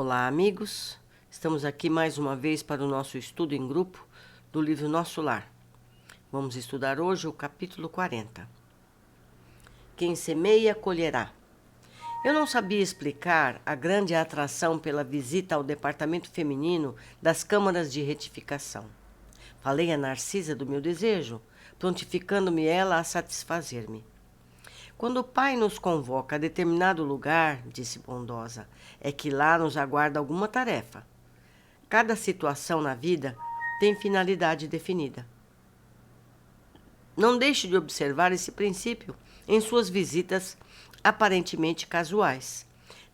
Olá, amigos. Estamos aqui mais uma vez para o nosso estudo em grupo do livro Nosso Lar. Vamos estudar hoje o capítulo 40. Quem semeia, colherá. Eu não sabia explicar a grande atração pela visita ao departamento feminino das câmaras de retificação. Falei a Narcisa do meu desejo, prontificando-me ela a satisfazer-me. Quando o pai nos convoca a determinado lugar, disse bondosa, é que lá nos aguarda alguma tarefa. Cada situação na vida tem finalidade definida. Não deixe de observar esse princípio em suas visitas aparentemente casuais.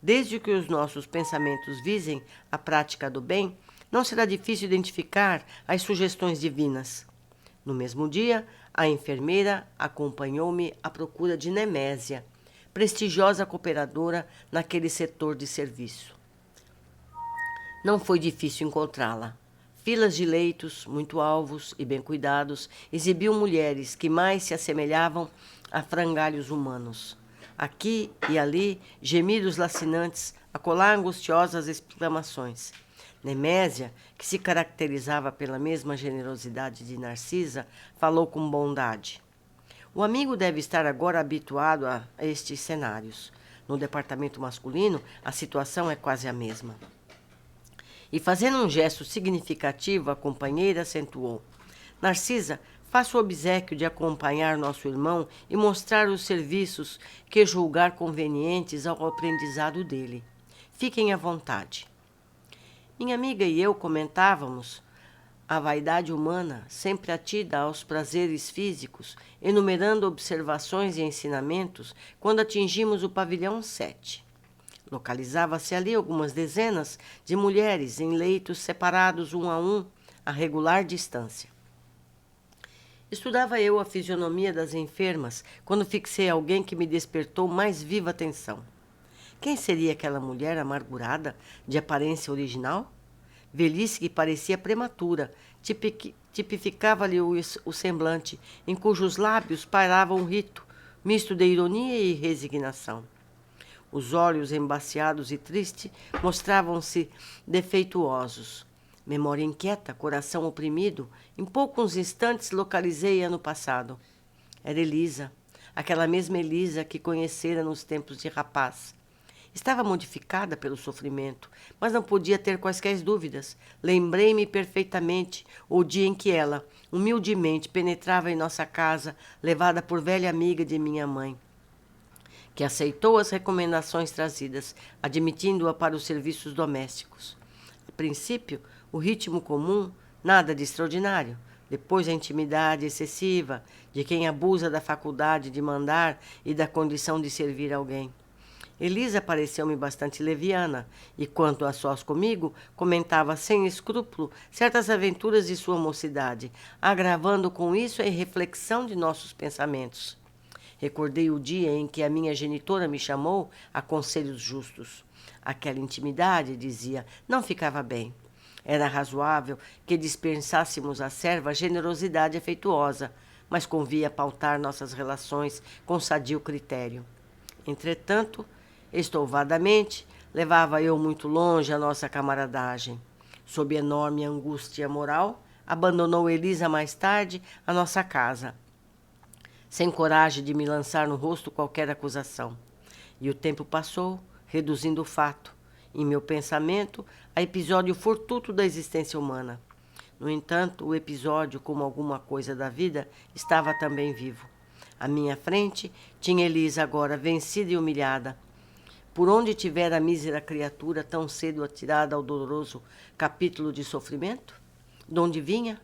Desde que os nossos pensamentos visem a prática do bem, não será difícil identificar as sugestões divinas. No mesmo dia, a enfermeira acompanhou-me à procura de Nemésia, prestigiosa cooperadora naquele setor de serviço. Não foi difícil encontrá-la. Filas de leitos, muito alvos e bem cuidados, exibiam mulheres que mais se assemelhavam a frangalhos humanos. Aqui e ali, gemidos lacinantes, acolá angustiosas exclamações. Nemésia, que se caracterizava pela mesma generosidade de Narcisa, falou com bondade. O amigo deve estar agora habituado a estes cenários. No departamento masculino, a situação é quase a mesma. E fazendo um gesto significativo, a companheira acentuou. Narcisa, faça o obséquio de acompanhar nosso irmão e mostrar os serviços que julgar convenientes ao aprendizado dele. Fiquem à vontade. Minha amiga e eu comentávamos a vaidade humana, sempre atida aos prazeres físicos, enumerando observações e ensinamentos, quando atingimos o pavilhão 7. Localizava-se ali algumas dezenas de mulheres em leitos separados um, a regular distância. Estudava eu a fisionomia das enfermas quando fixei alguém que me despertou mais viva atenção. Quem seria aquela mulher amargurada, de aparência original? Velhice que parecia prematura, tipificava-lhe o semblante, em cujos lábios pairava um rito, misto de ironia e resignação. Os olhos embaciados e tristes mostravam-se defeituosos. Memória inquieta, coração oprimido, em poucos instantes localizei-a no passado. Era Elisa, aquela mesma Elisa que conhecera nos tempos de rapaz. Estava modificada pelo sofrimento, mas não podia ter quaisquer dúvidas. Lembrei-me perfeitamente o dia em que ela, humildemente, penetrava em nossa casa, levada por velha amiga de minha mãe, que aceitou as recomendações trazidas, admitindo-a para os serviços domésticos. A princípio, o ritmo comum, nada de extraordinário. Depois, a intimidade excessiva de quem abusa da faculdade de mandar e da condição de servir alguém. Elisa pareceu-me bastante leviana, e quanto a sós comigo, comentava sem escrúpulo certas aventuras de sua mocidade, agravando com isso a irreflexão de nossos pensamentos. Recordei o dia em que a minha genitora me chamou a conselhos justos. Aquela intimidade, dizia, não ficava bem. Era razoável que dispensássemos à serva generosidade afetuosa, mas convia pautar nossas relações com sadio critério. Entretanto, estouvadamente, levava eu muito longe a nossa camaradagem. Sob enorme angústia moral, abandonou Elisa mais tarde a nossa casa, sem coragem de me lançar no rosto qualquer acusação. E o tempo passou, reduzindo o fato, em meu pensamento, a episódio fortuito da existência humana. No entanto, o episódio, como alguma coisa da vida, estava também vivo. À minha frente, tinha Elisa agora, vencida e humilhada. Por onde tivera a mísera criatura tão cedo atirada ao doloroso capítulo de sofrimento? De onde vinha?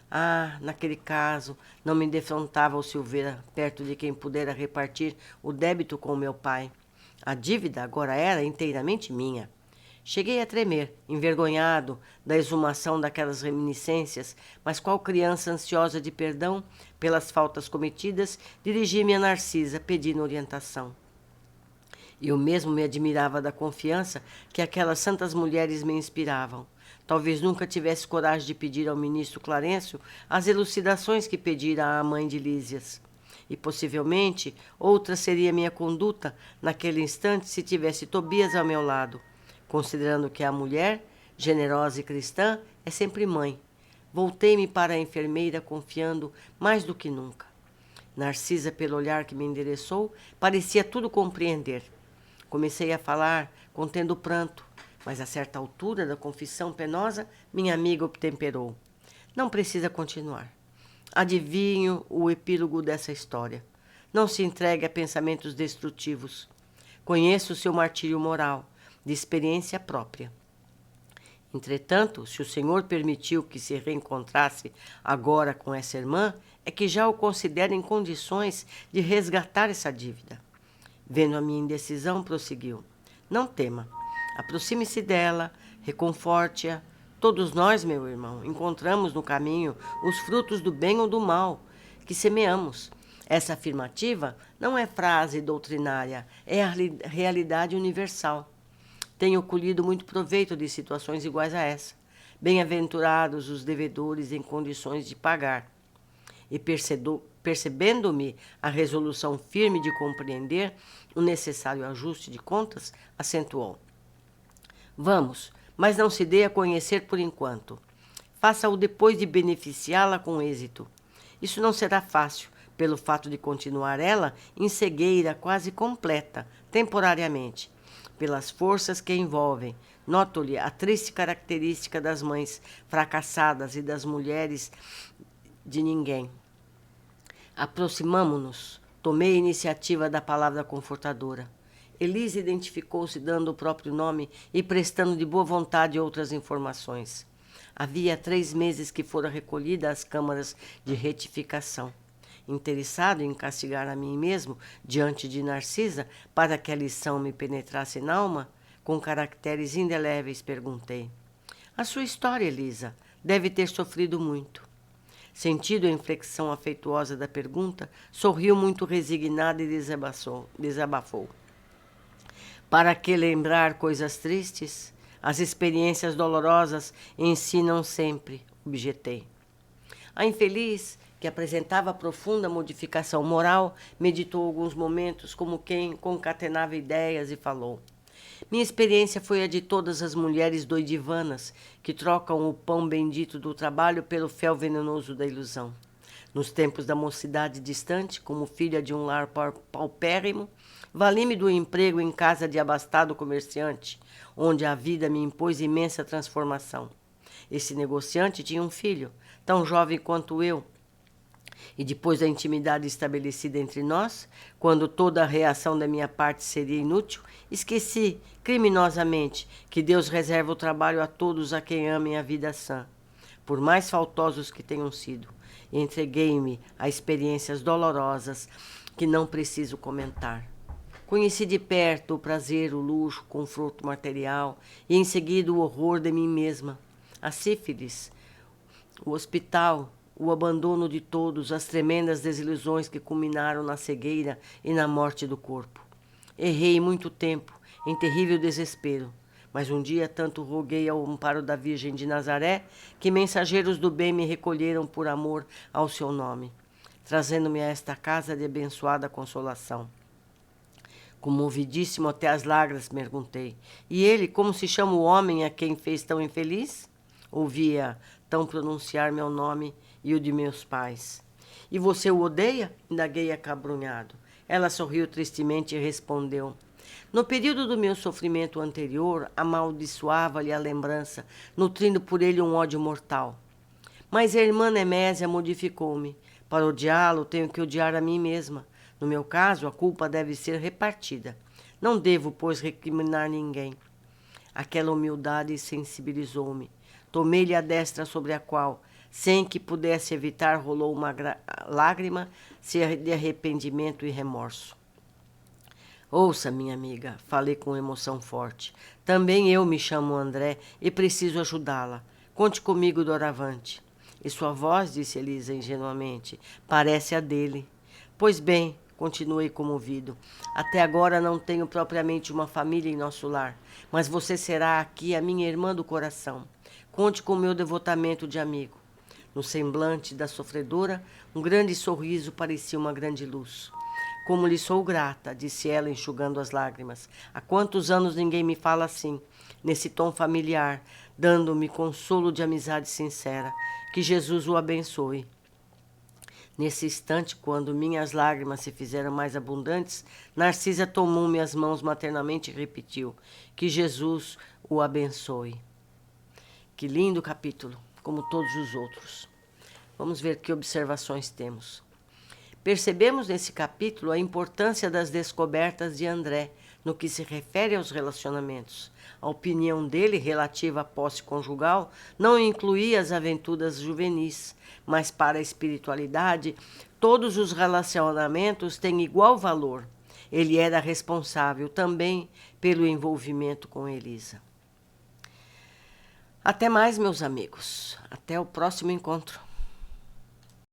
Ah, naquele caso, não me defrontava o Silveira, perto de quem pudera repartir o débito com meu pai. A dívida agora era inteiramente minha. Cheguei a tremer, envergonhado da exumação daquelas reminiscências, mas qual criança ansiosa de perdão pelas faltas cometidas, dirigi-me a Narcisa, pedindo orientação. Eu mesmo me admirava da confiança que aquelas santas mulheres me inspiravam. Talvez nunca tivesse coragem de pedir ao ministro Clarencio as elucidações que pedira à mãe de Lísias. E possivelmente outra seria minha conduta naquele instante se tivesse Tobias ao meu lado. considerando que a mulher, generosa e cristã, é sempre mãe. Voltei-me para a enfermeira, confiando mais do que nunca. Narcisa, pelo olhar que me endereçou, parecia tudo compreender. Comecei a falar, contendo o pranto, mas a certa altura da confissão penosa, minha amiga obtemperou. Não precisa continuar. Adivinho o epílogo dessa história. Não se entregue a pensamentos destrutivos. Conheço o seu martírio moral, de experiência própria. Entretanto, se o Senhor permitiu que se reencontrasse agora com essa irmã, é que já o considera em condições de resgatar essa dívida. Vendo a minha indecisão, prosseguiu. Não tema. Aproxime-se dela, reconforte-a. Todos nós, meu irmão, encontramos no caminho os frutos do bem ou do mal que semeamos. Essa afirmativa não é frase doutrinária, é a realidade universal. Tenho colhido muito proveito de situações iguais a essa. Bem-aventurados os devedores em condições de pagar. E percebendo-me a resolução firme de compreender o necessário ajuste de contas, acentuou. Vamos, mas não se dê a conhecer por enquanto. Faça-o depois de beneficiá-la com êxito. Isso não será fácil, pelo fato de continuar ela em cegueira quase completa, temporariamente, pelas forças que envolvem. Noto-lhe a triste característica das mães fracassadas e das mulheres de ninguém. Aproximamo-nos. Tomei a iniciativa da palavra confortadora. Elisa identificou-se dando o próprio nome e prestando de boa vontade outras informações. Havia 3 meses que fora recolhida às câmaras de retificação. Interessado em castigar a mim mesmo diante de Narcisa para que a lição me penetrasse na alma, com caracteres indeléveis perguntei. A sua história, Elisa, deve ter sofrido muito. Sentindo a inflexão afetuosa da pergunta, sorriu muito resignada e desabafou. Para que lembrar coisas tristes? As experiências dolorosas ensinam sempre, objetei. A infeliz, que apresentava profunda modificação moral, meditou alguns momentos como quem concatenava ideias e falou. Minha experiência foi a de todas as mulheres doidivanas que trocam o pão bendito do trabalho pelo fel venenoso da ilusão. Nos tempos da mocidade distante, como filha de um lar paupérrimo, vali-me do emprego em casa de abastado comerciante, onde a vida me impôs imensa transformação. Esse negociante tinha um filho, tão jovem quanto eu, e depois da intimidade estabelecida entre nós, quando toda a reação da minha parte seria inútil, esqueci, criminosamente, que Deus reserva o trabalho a todos a quem amem a vida sã, por mais faltosos que tenham sido, e entreguei-me a experiências dolorosas que não preciso comentar. Conheci de perto o prazer, o luxo, o conforto material, e em seguida o horror de mim mesma, a sífilis, o hospital, o abandono de todos, as tremendas desilusões que culminaram na cegueira e na morte do corpo. Errei muito tempo, em terrível desespero, mas um dia tanto roguei ao amparo da Virgem de Nazaré que mensageiros do bem me recolheram por amor ao seu nome, trazendo-me a esta casa de abençoada consolação. Comovidíssimo até as lágrimas, perguntei. E ele, como se chama o homem a quem fez tão infeliz? Ouvia tão pronunciar meu nome e o de meus pais. E você o odeia? Indaguei acabrunhado. Ela sorriu tristemente e respondeu. No período do meu sofrimento anterior, amaldiçoava-lhe a lembrança, nutrindo por ele um ódio mortal. Mas a irmã Nemésia modificou-me. Para odiá-lo, tenho que odiar a mim mesma. No meu caso, a culpa deve ser repartida. Não devo, pois, recriminar ninguém. Aquela humildade sensibilizou-me. Tomei-lhe a destra sobre a qual, sem que pudesse evitar, rolou uma lágrima de arrependimento e remorso. Ouça, minha amiga, falei com emoção forte. Também eu me chamo André e preciso ajudá-la. Conte comigo doravante. E sua voz, disse Elisa ingenuamente, parece a dele. Pois bem, continuei comovido, até agora não tenho propriamente uma família em nosso lar, mas você será aqui a minha irmã do coração. Conte com o meu devotamento de amigo. No semblante da sofredora, um grande sorriso parecia uma grande luz. Como lhe sou grata, disse ela, enxugando as lágrimas. Há quantos anos ninguém me fala assim? nesse tom familiar, dando-me consolo de amizade sincera. Que Jesus o abençoe. Nesse instante, quando minhas lágrimas se fizeram mais abundantes, Narcisa tomou minhas mãos maternamente e repetiu: que Jesus o abençoe. Que lindo capítulo, como todos os outros. Vamos ver que observações temos. Percebemos nesse capítulo a importância das descobertas de André no que se refere aos relacionamentos. A opinião dele relativa à posse conjugal não incluía as aventuras juvenis, mas para a espiritualidade, todos os relacionamentos têm igual valor. Ele era responsável também pelo envolvimento com Elisa. Até mais, meus amigos. Até o próximo encontro.